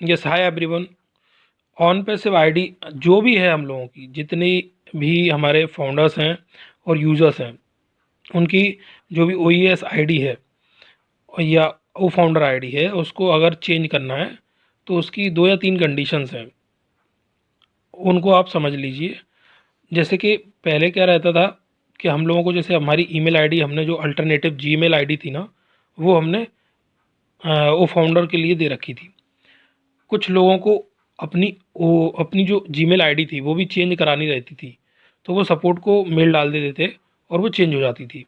Yes, hi everyone. On passive ID जो भी है, हम लोगों की जितनी भी हमारे फाउंडर्स हैं और यूज़र्स हैं, उनकी जो भी ओ ई एस आई डी है या ओ फाउंडर आई डी है, उसको अगर चेंज करना है तो उसकी 2 या 3 कंडीशंस हैं, उनको आप समझ लीजिए। जैसे कि पहले क्या रहता था कि हम लोगों को, जैसे हमारी ईमेल आईडी हमने जो अल्टरनेटिव जीमेल आईडी थी ना, वो हमने ओ फाउंडर के लिए दे रखी थी। कुछ लोगों को अपनी जो जीमेल आईडी थी वो भी चेंज करानी रहती थी, तो वो सपोर्ट को मेल डाल देते थे और वो चेंज हो जाती थी।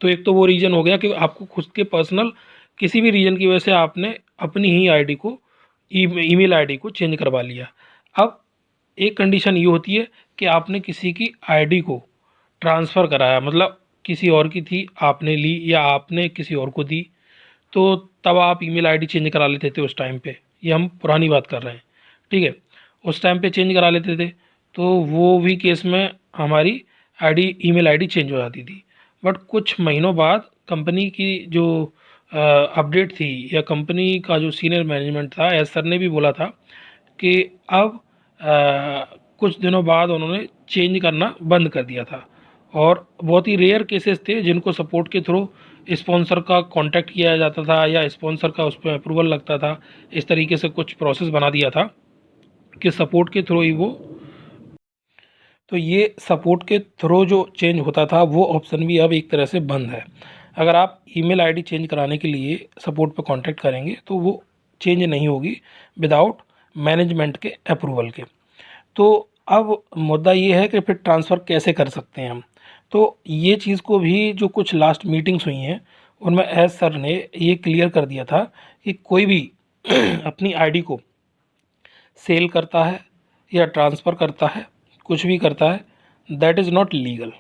तो एक तो वो रीज़न हो गया कि आपको खुद के पर्सनल किसी भी रीज़न की वजह से आपने अपनी ही आईडी को, ईमेल आईडी को चेंज करवा लिया। अब एक कंडीशन ये होती है कि आपने किसी की आईडी को ट्रांसफ़र कराया, मतलब किसी और की थी, आपने ली या आपने किसी और को दी, तो तब आप ईमेल आईडी चेंज करा लेते थे उस टाइम पे। ये हम पुरानी बात कर रहे हैं, ठीक है। उस टाइम पे चेंज करा लेते थे, तो वो भी केस में हमारी आईडी, ईमेल आईडी चेंज हो जाती थी। बट कुछ महीनों बाद कंपनी की जो अपडेट थी, या कंपनी का जो सीनियर मैनेजमेंट था, एस सर ने भी बोला था कि अब कुछ दिनों बाद उन्होंने चेंज करना बंद कर दिया था। और बहुत ही रेयर केसेस थे जिनको सपोर्ट के थ्रू स्पॉन्सर का कांटेक्ट किया जाता था या स्पॉन्सर का उस पर अप्रूवल लगता था। इस तरीके से कुछ प्रोसेस बना दिया था कि सपोर्ट के थ्रू ही वो, तो ये सपोर्ट के थ्रू जो चेंज होता था वो ऑप्शन भी अब एक तरह से बंद है। अगर आप ईमेल आईडी चेंज कराने के लिए सपोर्ट पर कांटेक्ट करेंगे तो वो चेंज नहीं होगी विदाउट मैनेजमेंट के अप्रूवल के। तो अब मुद्दा ये है कि फिर ट्रांसफ़र कैसे कर सकते हैं हम। तो ये चीज़ को भी, जो कुछ लास्ट मीटिंग्स हुई हैं उनमें एस सर ने ये क्लियर कर दिया था कि कोई भी अपनी आईडी को सेल करता है या ट्रांसफ़र करता है, कुछ भी करता है, that is not legal.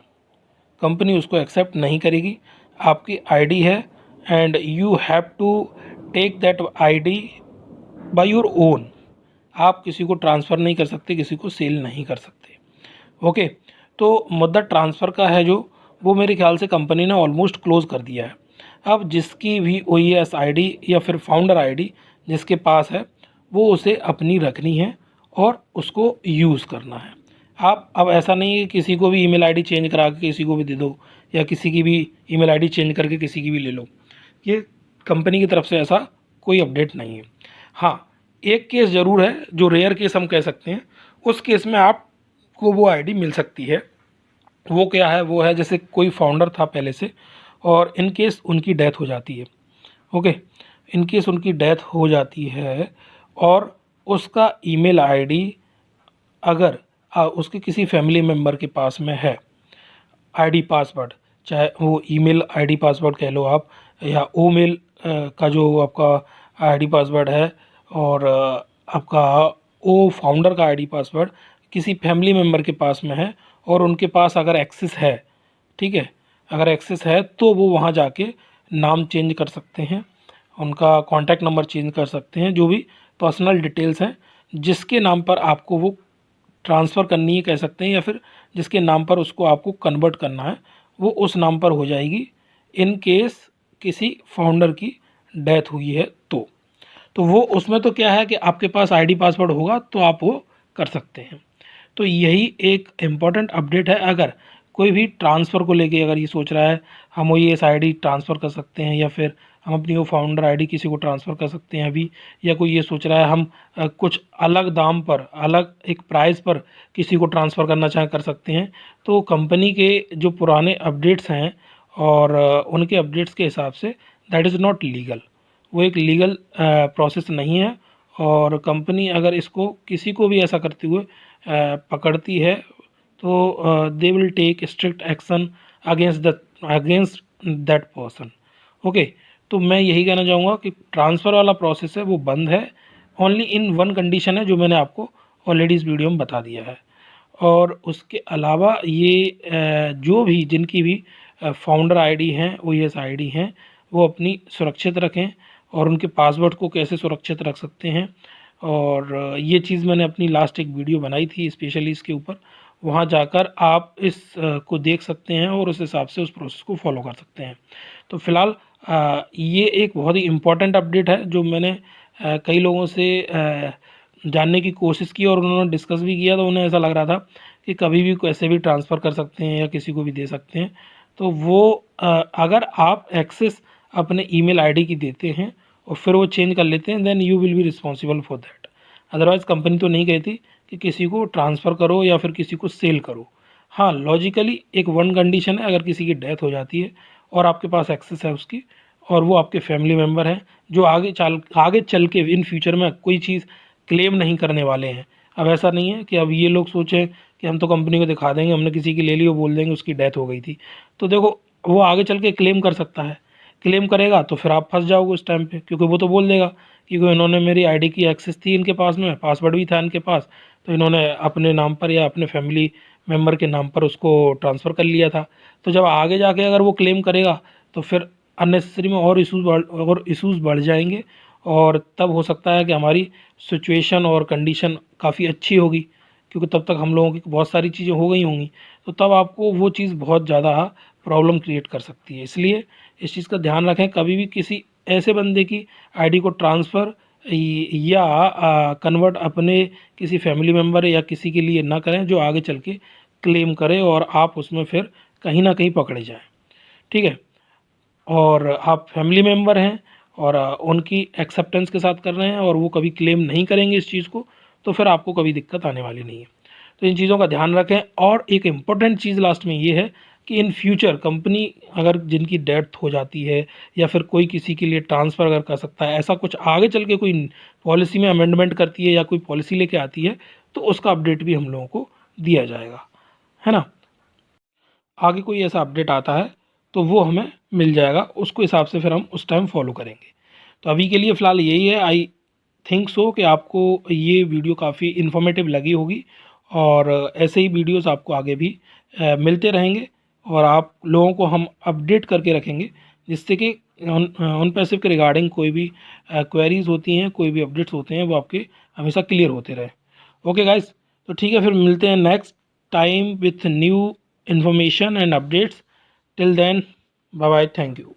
Company उसको एक्सेप्ट नहीं करेगी। आपकी आईडी है and you have to take that ID by your own. आप किसी को ट्रांसफ़र नहीं कर सकते, किसी को सेल नहीं कर सकते। ओके, तो मुद्दा ट्रांसफ़र का है जो, वो मेरे ख्याल से कंपनी ने ऑलमोस्ट क्लोज़ कर दिया है। अब जिसकी भी ओ ई एस आई डी या फिर फाउंडर आई डी जिसके पास है, वो उसे अपनी रखनी है और उसको यूज़ करना है। आप अब ऐसा नहीं है कि किसी को भी ईमेल आईडी चेंज करा के किसी को भी दे दो, या किसी की भी ईमेल आईडी चेंज करके किसी की भी ले लो। ये कंपनी की तरफ से ऐसा कोई अपडेट नहीं है। हाँ, एक केस ज़रूर है जो रेयर केस हम कह सकते हैं। उस केस में आपको वो आईडी मिल सकती है। वो क्या है? वो है जैसे कोई फाउंडर था पहले से, और इन केस उनकी डेथ हो जाती है। ओके, इन केस उनकी डेथ हो जाती है और उसका ईमेल आईडी अगर उसके किसी फैमिली मेम्बर के पास में है, आईडी पासवर्ड, चाहे वो ईमेल आईडी पासवर्ड कह लो आप, या ओ मेल का जो आपका आईडी पासवर्ड है, और आपका ओ फाउंडर का आईडी पासवर्ड किसी फैमिली मेम्बर के पास में है, और उनके पास अगर एक्सेस है, ठीक है, अगर एक्सेस है तो वो वहाँ जाके नाम चेंज कर सकते हैं, उनका कॉन्टैक्ट नंबर चेंज कर सकते हैं, जो भी पर्सनल डिटेल्स हैं जिसके नाम पर आपको वो ट्रांसफ़र करनी है कह सकते हैं, या फिर जिसके नाम पर उसको आपको कन्वर्ट करना है, वो उस नाम पर हो जाएगी इन केस किसी फाउंडर की डेथ हुई है तो वो उसमें तो क्या है कि आपके पास आईडी पासवर्ड होगा तो आप वो कर सकते हैं। तो यही एक इम्पॉर्टेंट अपडेट है। अगर कोई भी ट्रांसफ़र को लेके अगर ये सोच रहा है हम वो ये इस आईडी ट्रांसफ़र कर सकते हैं, या फिर हम अपनी वो फाउंडर आईडी किसी को ट्रांसफ़र कर सकते हैं अभी, या कोई ये सोच रहा है हम कुछ अलग दाम पर, अलग एक प्राइस पर किसी को ट्रांसफ़र करना चाहें, कर सकते हैं। तो कंपनी के जो पुराने अपडेट्स हैं और उनके अपडेट्स के हिसाब say that is not legal. वो एक लीगल प्रोसेस नहीं है, और कंपनी अगर इसको किसी को भी ऐसा करते हुए पकड़ती है तो they will take strict action against that person. Okay, तो मैं यही कहना चाहूँगा कि ट्रांसफ़र वाला प्रोसेस है वो बंद है। ओनली इन वन कंडीशन है जो मैंने आपको ऑलरेडी इस वीडियो में बता दिया है। और उसके अलावा ये जो भी जिनकी भी फाउंडर आईडी हैं, ओएस आईडी हैं, वो अपनी सुरक्षित रखें, और उनके पासवर्ड को कैसे सुरक्षित रख सकते हैं। और ये चीज़ मैंने अपनी लास्ट एक वीडियो बनाई थी स्पेशली इसके ऊपर, वहाँ जाकर आप इस को देख सकते हैं और उस हिसाब से उस प्रोसेस को फॉलो कर सकते हैं। तो फ़िलहाल ये एक बहुत ही इम्पॉर्टेंट अपडेट है जो मैंने कई लोगों से जानने की कोशिश की और उन्होंने डिस्कस भी किया, तो उन्हें ऐसा लग रहा था कि कभी भी कैसे भी ट्रांसफ़र कर सकते हैं या किसी को भी दे सकते हैं। तो वो अगर आप एक्सेस अपने ईमेल आईडी की देते हैं और फिर वो चेंज कर लेते हैं, then you will be responsible for that. Otherwise company तो नहीं कहती कि किसी को ट्रांसफ़र करो या फिर किसी को सेल करो। हाँ, लॉजिकली एक वन कंडीशन है, अगर किसी की डेथ हो जाती है और आपके पास एक्सेस है उसकी, और वो आपके फैमिली मेम्बर हैं जो आगे चल के इन फ्यूचर में कोई चीज़ क्लेम नहीं करने वाले हैं। अब ऐसा नहीं है कि अब ये लोग सोचें कि हम तो कंपनी को दिखा देंगे, हमने किसी की ले ली, वो बोल देंगे उसकी डेथ हो गई थी। तो देखो, वो आगे चल के क्लेम कर सकता है। क्लेम करेगा तो फिर आप फंस जाओगे उस टाइम पे, क्योंकि वो तो बोल देगा कि इन्होंने मेरी आईडी की एक्सेस थी इनके पास में, पासवर्ड भी था इनके पास, तो इन्होंने अपने नाम पर या अपने फैमिली मेम्बर के नाम पर उसको ट्रांसफ़र कर लिया था। तो जब आगे जाके अगर वो क्लेम करेगा तो फिर अननेसेसरी में और इश्यूज़ बढ़ जाएंगे, और तब हो सकता है कि हमारी सिचुएशन और कंडीशन काफ़ी अच्छी होगी, क्योंकि तब तक हम लोगों की बहुत सारी चीज़ें हो गई होंगी। तो तब आपको वो चीज़ बहुत ज़्यादा प्रॉब्लम क्रिएट कर सकती है। इसलिए इस चीज़ का ध्यान रखें, कभी भी किसी ऐसे बंदे की आईडी को ट्रांसफ़र या कन्वर्ट अपने किसी फैमिली मेम्बर या किसी के लिए ना करें जो आगे चल के क्लेम करे और आप उसमें फिर कहीं ना कहीं पकड़े जाएं। ठीक है, और आप फैमिली मेम्बर हैं और उनकी एक्सेप्टेंस के साथ कर रहे हैं और वो कभी क्लेम नहीं करेंगे इस चीज़ को, तो फिर आपको कभी दिक्कत आने वाली नहीं है। तो इन चीज़ों का ध्यान रखें। और एक इम्पॉर्टेंट चीज़ लास्ट में ये है कि इन फ्यूचर कंपनी अगर जिनकी डेथ हो जाती है या फिर कोई किसी के लिए ट्रांसफ़र अगर कर सकता है, ऐसा कुछ आगे चल के कोई पॉलिसी में अमेंडमेंट करती है या कोई पॉलिसी लेके आती है, तो उसका अपडेट भी हम लोगों को दिया जाएगा, है ना। आगे कोई ऐसा अपडेट आता है तो वो हमें मिल जाएगा, उसको हिसाब से फिर हम उस टाइम फॉलो करेंगे। तो अभी के लिए फ़िलहाल यही है। आई थिंक सो कि आपको ये वीडियो काफ़ी इन्फॉर्मेटिव लगी होगी, और ऐसे ही वीडियोस आपको आगे भी मिलते रहेंगे, और आप लोगों को हम अपडेट करके रखेंगे, जिससे कि ऑन पैसिव के रिगार्डिंग कोई भी क्वेरीज होती हैं, कोई भी अपडेट्स होते हैं, वो आपके हमेशा क्लियर होते रहे। ओके गाइस, तो ठीक है, फिर मिलते हैं next time with new information and updates. Till then, bye bye, thank you.